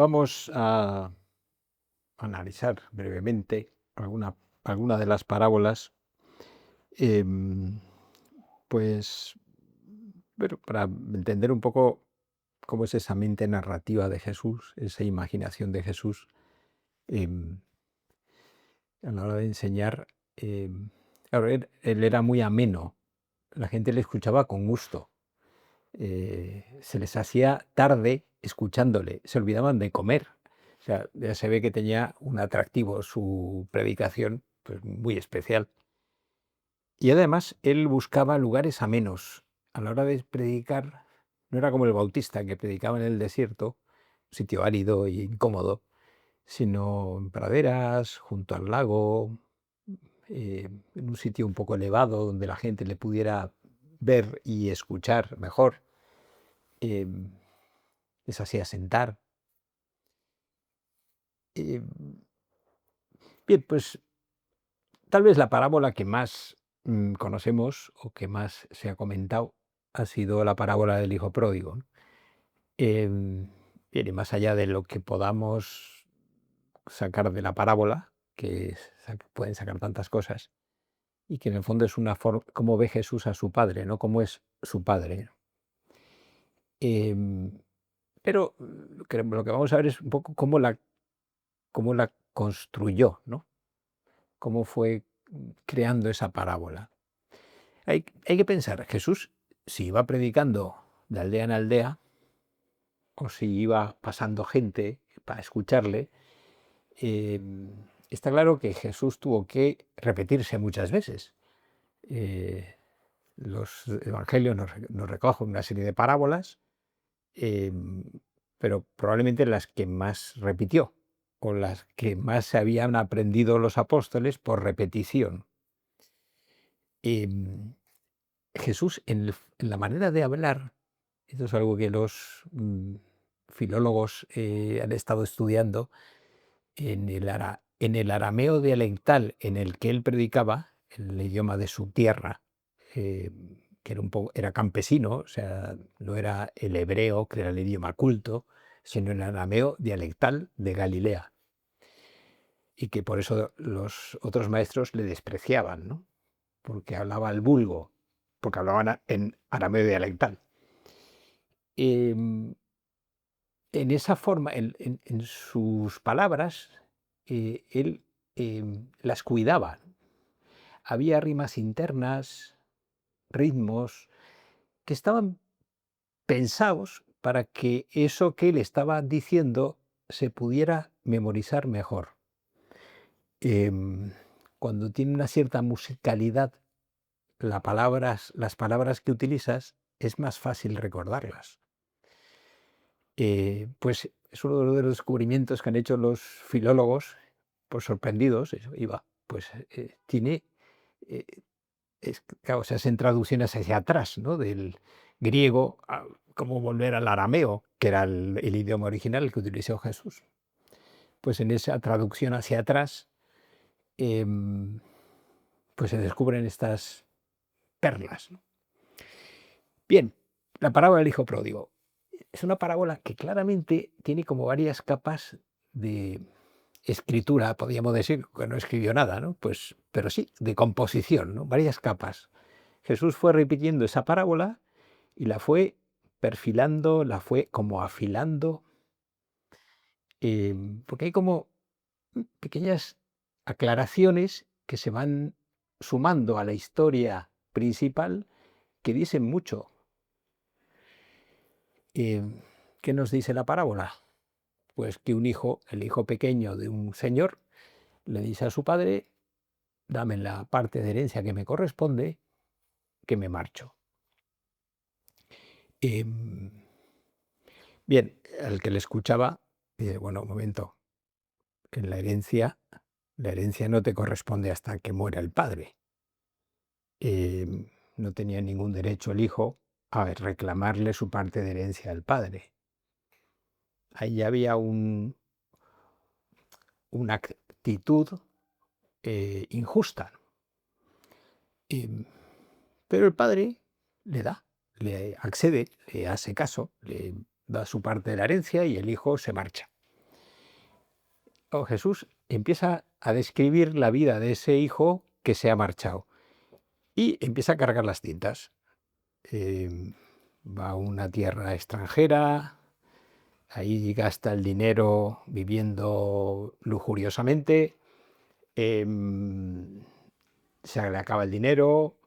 Vamos a analizar brevemente alguna de las parábolas, em, pues, pero para entender un poco cómo es esa mente narrativa de Jesús, esa imaginación de Jesús, em, a la hora de enseñar. Claro, él era muy ameno, la gente le escuchaba con gusto, se les hacía tarde escuchándole, se olvidaban de comer. O sea, ya se ve que tenía un atractivo su predicación, pues muy especial. Y además él buscaba lugares amenos. A la hora de predicar, no era como el Bautista que predicaba en el desierto, sitio árido e incómodo, sino en praderas, junto al lago, en un sitio un poco elevado donde la gente le pudiera ver y escuchar mejor. em, Les hacía sentar. Em, Bien, pues tal vez la parábola que más conocemos o que más se ha comentado ha sido la parábola del hijo pródigo, ¿no? Em, Bien, y más allá de lo que podamos sacar de la parábola, que pueden sacar tantas cosas, y que en el fondo es una forma, cómo ve Jesús a su padre, ¿no? Cómo es su padre. Em, pero lo que vamos a ver es un poco cómo la construyó, ¿no? Cómo fue creando esa parábola. Hay que pensar, Jesús, si iba predicando de aldea en aldea, o si iba pasando gente para escucharle, está claro que Jesús tuvo que repetirse muchas veces. Eh, los evangelios nos recogen una serie de parábolas, em, pero probablemente las que más repitió, o las que más se habían aprendido los apóstoles por repetición. Em, Jesús en la manera de hablar, esto es algo que los filólogos han estado estudiando, en el arameo dialectal en el que él predicaba, en el idioma de su tierra, eh, que era campesino, o sea, no era el hebreo, que era el idioma culto, sino el arameo dialectal de Galilea, y que por eso los otros maestros le despreciaban, ¿no? Porque hablaba al vulgo, porque hablaban en arameo dialectal. Em, en esa forma, en sus palabras, él las cuidaba. Había rimas internas, ritmos, que estaban pensados para que eso que él estaba diciendo se pudiera memorizar mejor. Em, Cuando tiene una cierta musicalidad, las palabras que utilizas, es más fácil recordarlas. Pues es uno de los descubrimientos que han hecho los filólogos, pues sorprendidos, pues tiene, eh, claro, se hacen traducciones hacia atrás, ¿no? Del griego, como volver al arameo, que era el idioma original que utilizó Jesús. Pues en esa traducción hacia atrás, em, pues se descubren estas perlas, ¿no? Bien, la parábola del hijo pródigo. Es una parábola que claramente tiene como varias capas de escritura, podríamos decir, que no escribió nada, ¿no? Pues, pero sí, de composición, ¿no? Varias capas. Jesús fue repitiendo esa parábola y la fue perfilando, la fue como afilando, porque hay como pequeñas aclaraciones que se van sumando a la historia principal que dicen mucho. ¿Qué nos dice la parábola? Pues que el hijo pequeño de un señor, le dice a su padre: dame la parte de herencia que me corresponde, que me marcho. Em, Bien, al que le escuchaba, dice: bueno, un momento, en la herencia no te corresponde hasta que muera el padre. No tenía ningún derecho el hijo a reclamarle su parte de herencia al padre. Ahí ya había una actitud injusta. Em, Pero el padre le da, le accede, le hace caso, le da su parte de la herencia y el hijo se marcha. Jesús empieza a describir la vida de ese hijo que se ha marchado y empieza a cargar las tintas. Em, Va a una tierra extranjera, ahí gasta el dinero viviendo lujuriosamente, em, se le acaba el dinero,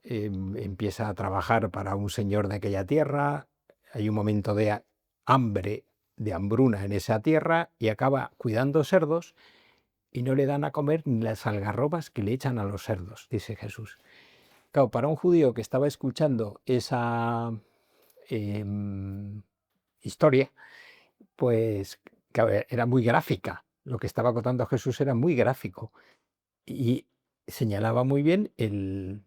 empieza a trabajar para un señor de aquella tierra, hay un momento de hambre, de hambruna en esa tierra y acaba cuidando cerdos y no le dan a comer ni las algarrobas que le echan a los cerdos, dice Jesús. Claro, para un judío que estaba escuchando esa em, historia, pues claro, era muy gráfica. Lo que estaba contando Jesús era muy gráfico y señalaba muy bien em,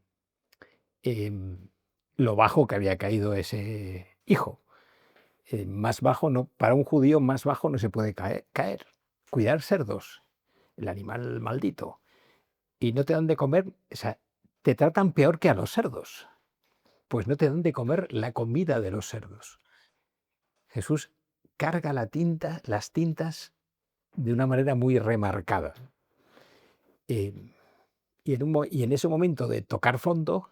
lo bajo que había caído ese hijo. Más bajo no, para un judío más bajo no se puede caer. Cuidar cerdos, el animal maldito. Y no te dan de comer, o sea, te tratan peor que a los cerdos, pues no te dan de comer la comida de los cerdos. Jesús carga las tintas de una manera muy remarcada. Eh, y en ese momento de tocar fondo,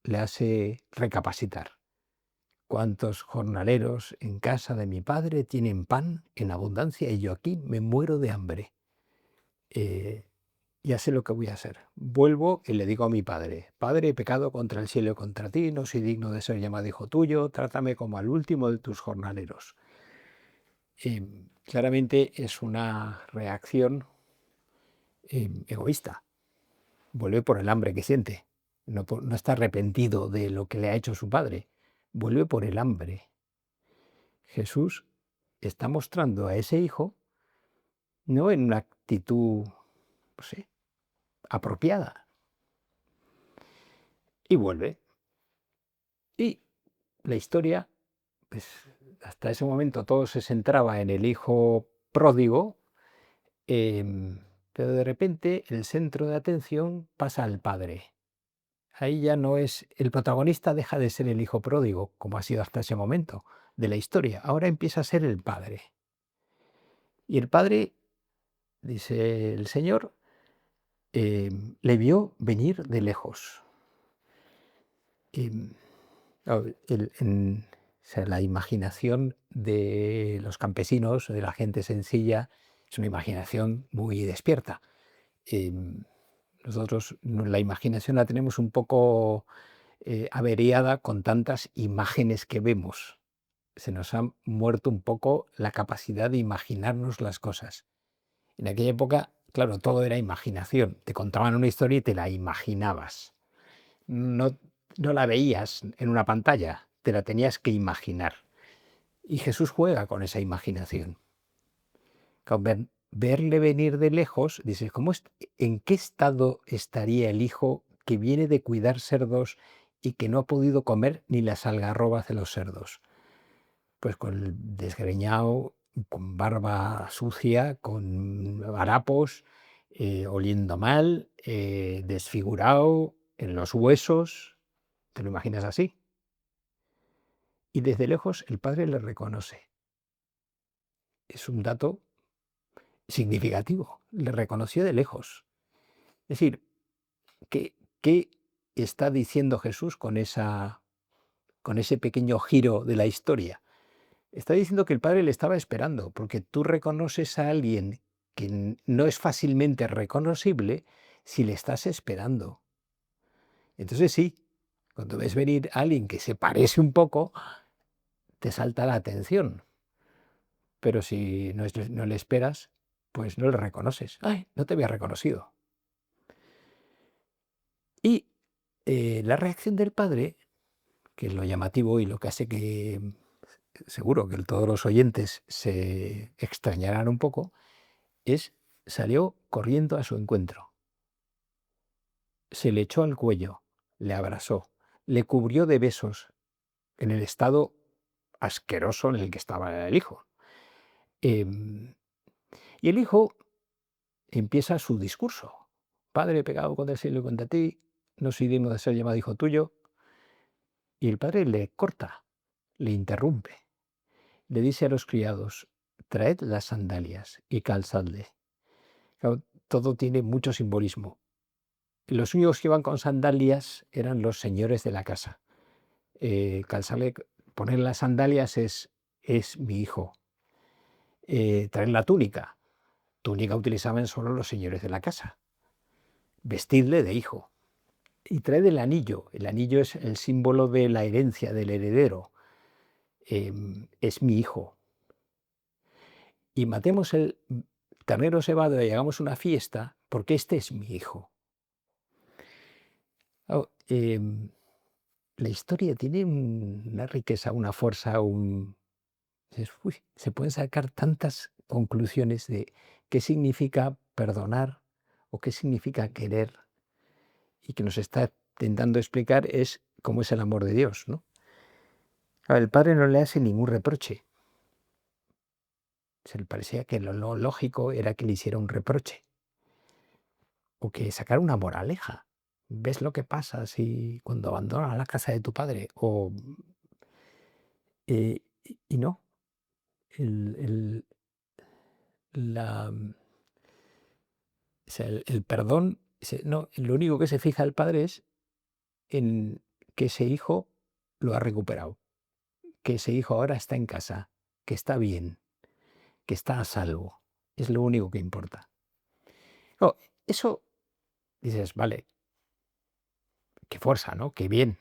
le hace recapacitar. ¿Cuántos jornaleros en casa de mi padre tienen pan en abundancia y yo aquí me muero de hambre? Ya sé lo que voy a hacer. Vuelvo y le digo a mi padre: Padre, he pecado contra el cielo y contra ti, no soy digno de ser llamado hijo tuyo, trátame como al último de tus jornaleros. Claramente es una reacción egoísta. Vuelve por el hambre que siente. No está arrepentido de lo que le ha hecho su padre. Vuelve por el hambre. Jesús está mostrando a ese hijo no en una actitud, no sé, apropiada. Y vuelve. Y la historia, pues hasta ese momento todo se centraba en el hijo pródigo, pero de repente el centro de atención pasa al padre. Ahí ya no es, el protagonista deja de ser el hijo pródigo, como ha sido hasta ese momento de la historia. Ahora empieza a ser el padre. Y el padre, dice el Señor, le vio venir de lejos. Claro, o sea, la imaginación de los campesinos, de la gente sencilla, es una imaginación muy despierta. Nosotros la imaginación la tenemos un poco averiada con tantas imágenes que vemos. Se nos ha muerto un poco la capacidad de imaginarnos las cosas. En aquella época, claro, todo era imaginación. Te contaban una historia y te la imaginabas. No, no la veías en una pantalla, te la tenías que imaginar. Y Jesús juega con esa imaginación. Con verle venir de lejos, dices, ¿en qué estado estaría el hijo que viene de cuidar cerdos y que no ha podido comer ni las algarrobas de los cerdos? Pues con el desgreñado, con barba sucia, con harapos, oliendo mal, desfigurado, en los huesos. ¿Te lo imaginas así? Y desde lejos el padre le reconoce. Es un dato significativo. Le reconoció de lejos. Es decir, ¿qué está diciendo Jesús con ese pequeño giro de la historia? Está diciendo que el Padre le estaba esperando, porque tú reconoces a alguien que no es fácilmente reconocible si le estás esperando. Entonces sí, cuando ves venir a alguien que se parece un poco, te salta la atención. Pero si no le esperas, pues no le reconoces. ¡Ay, no te había reconocido! Y la reacción del Padre, que es lo llamativo y lo que hace que seguro que todos los oyentes se extrañarán un poco, salió corriendo a su encuentro, se le echó al cuello, le abrazó, le cubrió de besos en el estado asqueroso en el que estaba el hijo. Em, y el hijo empieza su discurso. Padre, he pecado contra el cielo y contra ti, no soy digno de ser llamado hijo tuyo. Y el padre le corta, le interrumpe, le dice a los criados, traed las sandalias y calzadle. Claro, todo tiene mucho simbolismo. Los únicos que iban con sandalias eran los señores de la casa. Calzarle, poner las sandalias es mi hijo. Traer la túnica. Túnica utilizaban solo los señores de la casa. Vestidle de hijo. Y traed el anillo. El anillo es el símbolo de la herencia, del heredero. Es mi hijo. Y matemos el ternero cebado y hagamos una fiesta porque este es mi hijo. Oh, la historia tiene una riqueza, una fuerza, se pueden sacar tantas conclusiones de qué significa perdonar o qué significa querer, y que nos está intentando explicar es cómo es el amor de Dios, ¿no? El padre no le hace ningún reproche. Se le parecía que lo lógico era que le hiciera un reproche o que sacara una moraleja. ¿Ves lo que pasa si cuando abandonas la casa de tu padre? Y no, el, la, o sea, el perdón, no, lo único que se fija el padre es en que ese hijo lo ha recuperado, que ese hijo ahora está en casa, que está bien, que está a salvo. Es lo único que importa. Oh, eso dices, vale, qué fuerza, ¿no? Qué bien.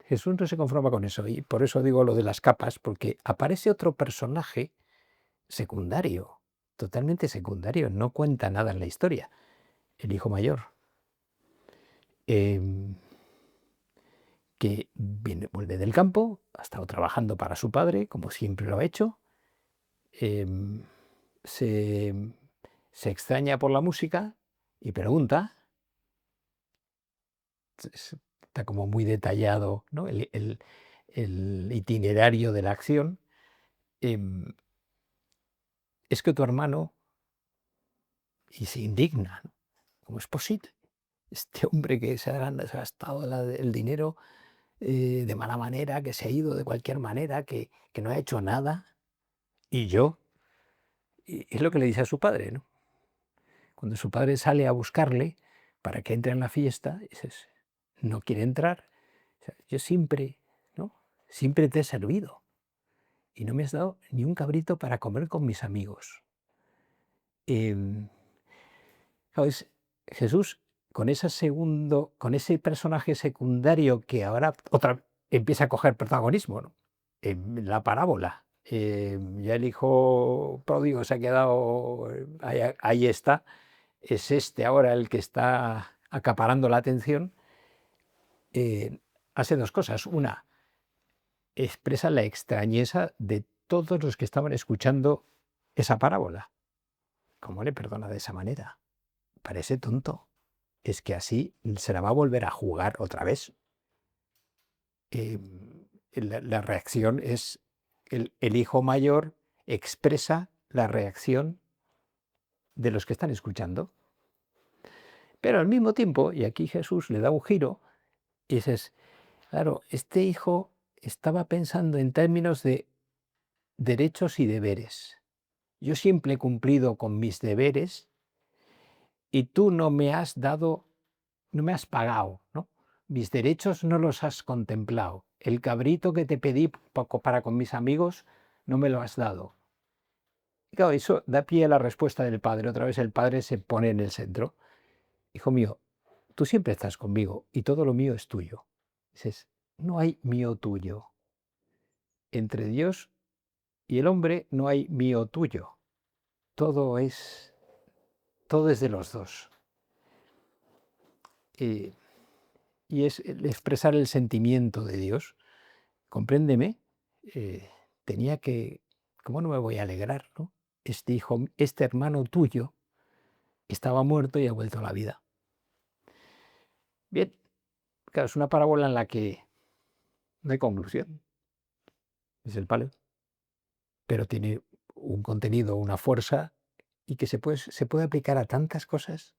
Jesús no se conforma con eso, y por eso digo lo de las capas, porque aparece otro personaje secundario, totalmente secundario, no cuenta nada en la historia, el hijo mayor, em, que vuelve del campo, ha estado trabajando para su padre, como siempre lo ha hecho, em, se, se extraña por la música y pregunta, está como muy detallado, ¿no? El itinerario de la acción. em, es que tu hermano, y se indigna, ¿no? ¿Cómo es posible? Este hombre que se ha gastado el dinero de mala manera, que se ha ido de cualquier manera, que no ha hecho nada, y yo, y es lo que le dice a su padre, ¿no? Cuando su padre sale a buscarle para que entre en la fiesta, dices, no quiere entrar. O sea, yo siempre, ¿no? Siempre te he servido y no me has dado ni un cabrito para comer con mis amigos. Em, Claro, es Jesús con ese personaje secundario que ahora empieza a coger protagonismo, ¿no? En la parábola. Ya el hijo pródigo se ha quedado, ahí está, es este ahora el que está acaparando la atención. Hace dos cosas. Una, expresa la extrañeza de todos los que estaban escuchando esa parábola. ¿Cómo le perdona de esa manera? Parece tonto. Es que así se la va a volver a jugar otra vez. La reacción es, el hijo mayor expresa la reacción de los que están escuchando. Pero al mismo tiempo, y aquí Jesús le da un giro, y dices, claro, este hijo estaba pensando en términos de derechos y deberes. Yo siempre he cumplido con mis deberes y tú no me has dado, no me has pagado, ¿no? Mis derechos no los has contemplado. El cabrito que te pedí para con mis amigos no me lo has dado. Y claro, eso da pie a la respuesta del padre. Otra vez el padre se pone en el centro. Hijo mío, tú siempre estás conmigo y todo lo mío es tuyo. Dices, no hay mío tuyo. Entre Dios y el hombre no hay mío tuyo. Todo es, todo es de los dos. Eh, y es el expresar el sentimiento de Dios. Compréndeme, tenía que, ¿cómo no me voy a alegrar, no? Este hijo, este hermano tuyo estaba muerto y ha vuelto a la vida. Bien, claro, es una parábola en la que no hay conclusión, es el palo, pero tiene un contenido, una fuerza, y que se puede aplicar a tantas cosas,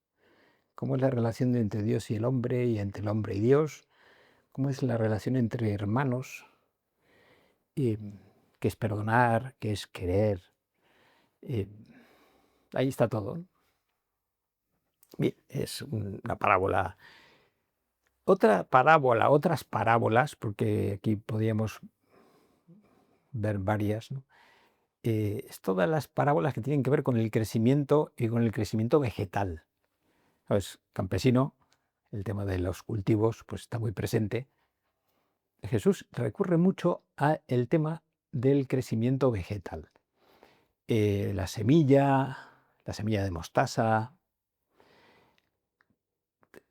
como es la relación entre Dios y el hombre, y entre el hombre y Dios, cómo es la relación entre hermanos. qué es perdonar, qué es querer. Ahí está todo, ¿no? Bien, es una parábola. Otras parábolas, porque aquí podríamos ver varias, ¿no? Es todas las parábolas que tienen que ver con el crecimiento y con el crecimiento vegetal. ¿Sabes? Campesino, el tema de los cultivos, pues está muy presente. Jesús recurre mucho al tema del crecimiento vegetal. La semilla de mostaza,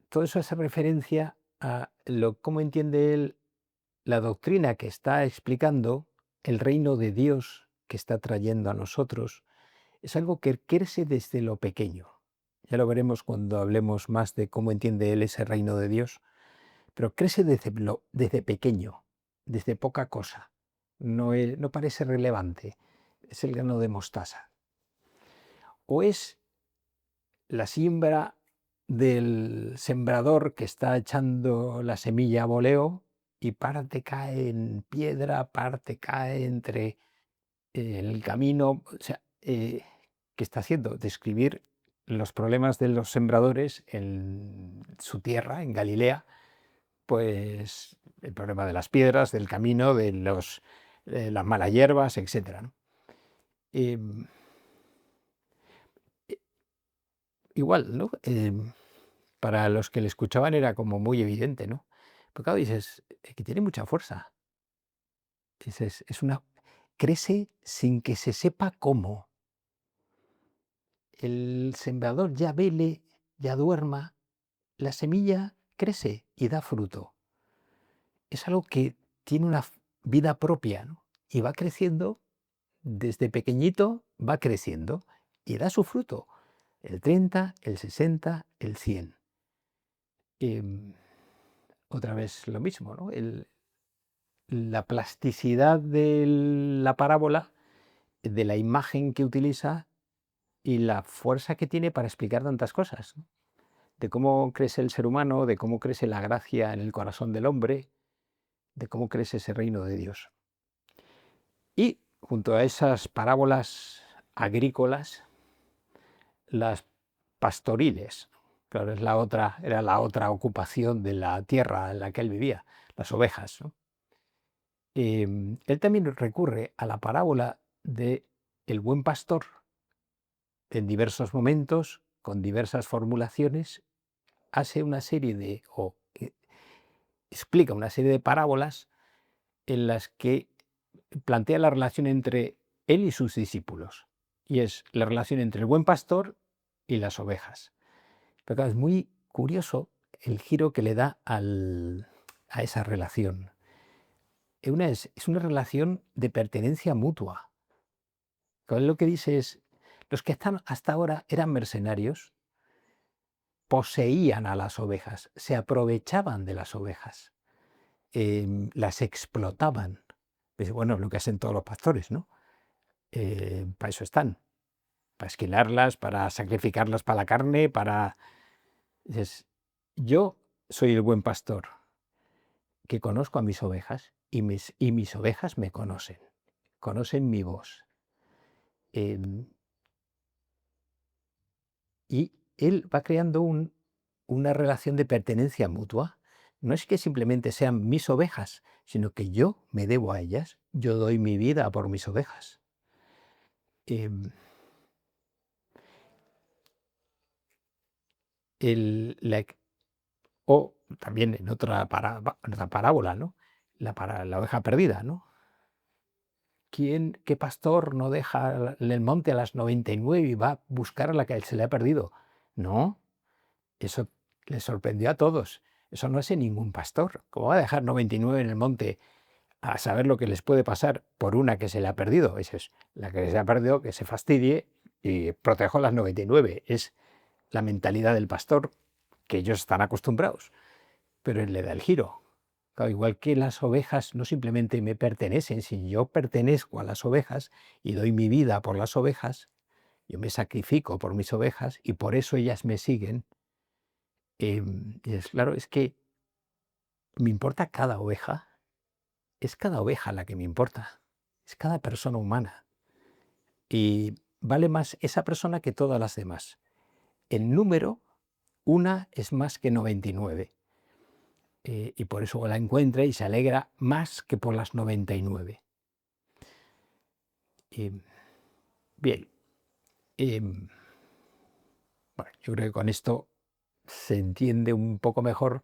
todo eso hace referencia a cómo entiende él la doctrina que está explicando, el reino de Dios que está trayendo a nosotros. Es algo que crece desde lo pequeño. Ya lo veremos cuando hablemos más de cómo entiende él ese reino de Dios, pero crece desde pequeño, desde poca cosa. No parece relevante. Es el grano de mostaza. O es la siembra del sembrador que está echando la semilla a voleo y parte cae en piedra, parte cae entre el camino. O sea, ¿qué está haciendo? Describir los problemas de los sembradores en su tierra, en Galilea, pues el problema de las piedras, del camino, de las malas hierbas, etc., ¿no? Em, i- Igual, ¿no? Para los que le escuchaban era como muy evidente, ¿no? Pero claro, dices, que tiene mucha fuerza. Dices, crece sin que se sepa cómo. El sembrador ya vele, ya duerma, la semilla crece y da fruto. Es algo que tiene una vida propia, ¿no? Y va creciendo, desde pequeñito va creciendo y da su fruto. El 30, el 60, el 100. Em, Otra vez lo mismo, ¿no? La plasticidad de la parábola, de la imagen que utiliza y la fuerza que tiene para explicar tantas cosas, ¿no? De cómo crece el ser humano, de cómo crece la gracia en el corazón del hombre, de cómo crece ese reino de Dios. Y junto a esas parábolas agrícolas, las pastoriles, claro, era la otra ocupación de la tierra en la que él vivía, las ovejas, ¿no? Él también recurre a la parábola de el buen pastor en diversos momentos, con diversas formulaciones, hace una serie explica una serie de parábolas en las que plantea la relación entre él y sus discípulos. Y es la relación entre el buen pastor y las ovejas. Pero claro, es muy curioso el giro que le da a esa relación. Es una relación de pertenencia mutua. Lo que dice es, los que están hasta ahora eran mercenarios, poseían a las ovejas, se aprovechaban de las ovejas, las explotaban. Pues, bueno, lo que hacen todos los pastores, ¿no? Para eso están, para esquilarlas, para sacrificarlas para la carne, Dices, yo soy el buen pastor, que conozco a mis ovejas y mis ovejas me conocen mi voz. Em, y él va creando una relación de pertenencia mutua. No es que simplemente sean mis ovejas, sino que yo me debo a ellas, yo doy mi vida por mis ovejas. Em, el- la ex- o también en otra parábola, ¿no? La oveja perdida, ¿no? ¿Qué pastor no deja el monte a las 99 y va a buscar a la que se le ha perdido? No, eso le sorprendió a todos. Eso no hace ningún pastor. ¿Cómo va a dejar 99 en el monte a saber lo que les puede pasar por una que se le ha perdido? Esa es la que se ha perdido, que se fastidie y protejo a las 99. Es la mentalidad del pastor, que ellos están acostumbrados, pero él le da el giro. Claro, igual que las ovejas no simplemente me pertenecen, si yo pertenezco a las ovejas y doy mi vida por las ovejas, yo me sacrifico por mis ovejas y por eso ellas me siguen. Y es claro, es que me importa cada oveja, es cada oveja la que me importa. es cada persona humana. Y vale más esa persona que todas las demás. En número, una es más que 99. Y por eso la encuentra y se alegra más que por las 99. Bien, em, bueno, yo creo que con esto se entiende un poco mejor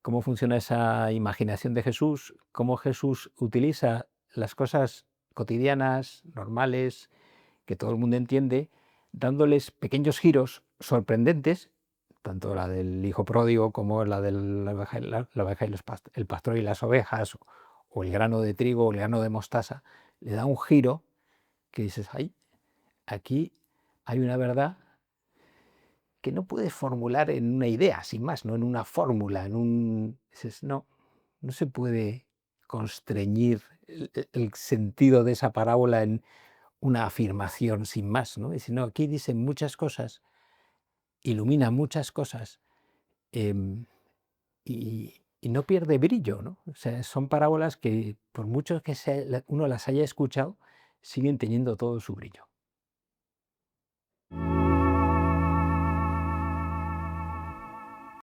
cómo funciona esa imaginación de Jesús, cómo Jesús utiliza las cosas cotidianas, normales, que todo el mundo entiende, dándoles pequeños giros sorprendentes, tanto la del hijo pródigo como la de la oveja y el pastor y las ovejas, o el grano de trigo o el grano de mostaza, le da un giro que dices, ay, aquí hay una verdad que no puedes formular en una idea, sin más, no en una fórmula, dices, no, no se puede constreñir el sentido de esa parábola en una afirmación sin más, ¿no? Sino aquí dice muchas cosas, ilumina muchas cosas, em, y no pierde brillo, ¿no? O sea, son parábolas que por mucho que uno las haya escuchado, siguen teniendo todo su brillo.